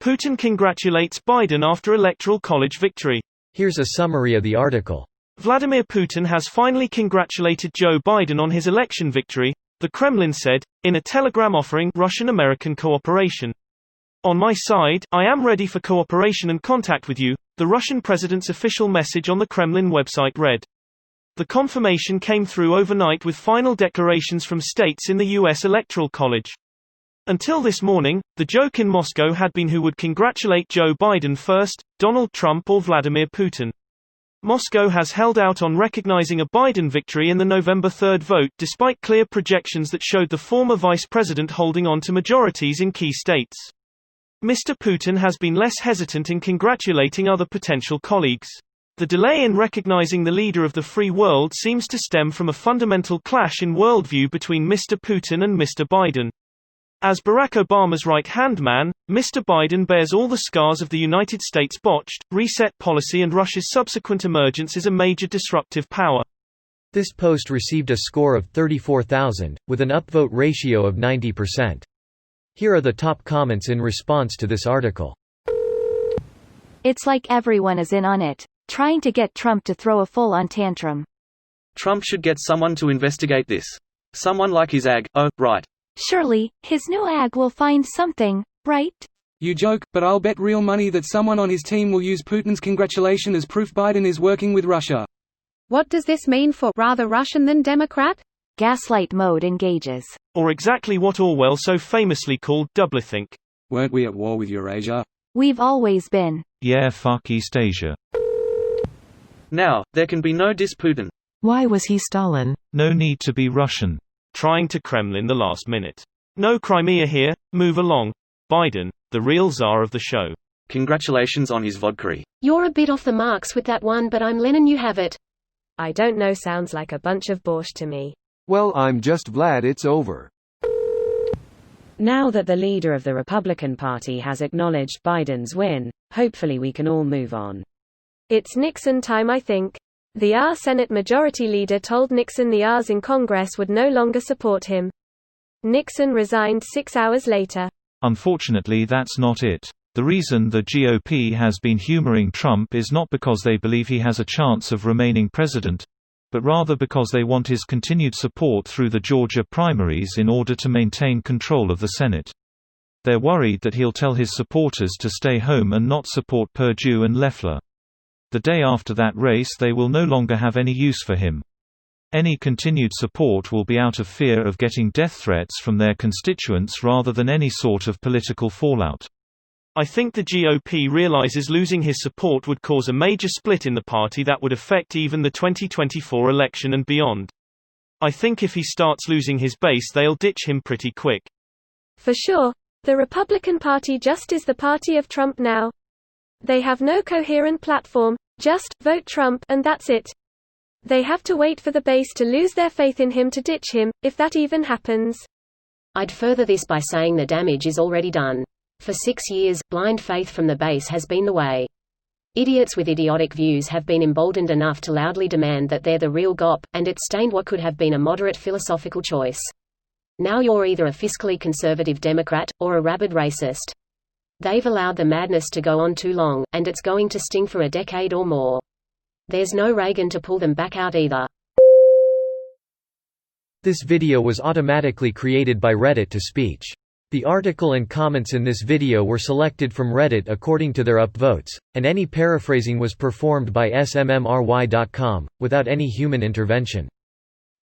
Putin congratulates Biden after Electoral College victory. Here's a summary of the article. Vladimir Putin has finally congratulated Joe Biden on his election victory, the Kremlin said, in a telegram offering Russian-American cooperation. "On my side, I am ready for cooperation and contact with you," the Russian president's official message on the Kremlin website read. The confirmation came through overnight with final declarations from states in the U.S. Electoral College. Until this morning, the joke in Moscow had been who would congratulate Joe Biden first, Donald Trump or Vladimir Putin. Moscow has held out on recognizing a Biden victory in the November 3rd vote despite clear projections that showed the former vice president holding on to majorities in key states. Mr. Putin has been less hesitant in congratulating other potential colleagues. The delay in recognizing the leader of the free world seems to stem from a fundamental clash in worldview between Mr. Putin and Mr. Biden. As Barack Obama's right-hand man, Mr. Biden bears all the scars of the United States' botched, reset policy and Russia's subsequent emergence as a major disruptive power. This post received a score of 34,000, with an upvote ratio of 90%. Here are the top comments in response to this article. It's like everyone is in on it, trying to get Trump to throw a full-on tantrum. Trump should get someone to investigate this. Someone like his ag, oh, right. Surely, his new ag will find something, right? You joke, but I'll bet real money that someone on his team will use Putin's congratulation as proof Biden is working with Russia. What does this mean for rather Russian than Democrat? Gaslight mode engages. Or exactly what Orwell so famously called doublethink. Weren't we at war with Eurasia? We've always been. Yeah, fuck East Asia. Now, there can be no Putin. Why was he Stalin? No need to be Russian. Trying to Kremlin the last minute. No Crimea here, move along. Biden, the real czar of the show. Congratulations on his vodka. You're a bit off the marks with that one, but I'm Lenin, you have it. I don't know, sounds like a bunch of borscht to me. Well, I'm just glad it's over. Now that the leader of the Republican Party has acknowledged Biden's win, hopefully we can all move on. It's Nixon time, I think. The Senate Majority Leader told Nixon the Rs in Congress would no longer support him. Nixon resigned 6 hours later. Unfortunately, that's not it. The reason the GOP has been humoring Trump is not because they believe he has a chance of remaining president, but rather because they want his continued support through the Georgia primaries in order to maintain control of the Senate. They're worried that he'll tell his supporters to stay home and not support Perdue and Loeffler. The day after that race they will no longer have any use for him. Any continued support will be out of fear of getting death threats from their constituents rather than any sort of political fallout. I think the GOP realizes losing his support would cause a major split in the party that would affect even the 2024 election and beyond. I think if he starts losing his base they'll ditch him pretty quick. For sure. The Republican Party just is the party of Trump now. They have no coherent platform, just vote Trump, and that's it. They have to wait for the base to lose their faith in him to ditch him, if that even happens. I'd further this by saying the damage is already done. For 6 years, blind faith from the base has been the way. Idiots with idiotic views have been emboldened enough to loudly demand that they're the real GOP, and it's stained what could have been a moderate philosophical choice. Now you're either a fiscally conservative Democrat, or a rabid racist. They've allowed the madness to go on too long, and it's going to sting for a decade or more. There's no Reagan to pull them back out either. This video was automatically created by Reddit to speech. The article and comments in this video were selected from Reddit according to their upvotes, and any paraphrasing was performed by smmry.com, without any human intervention.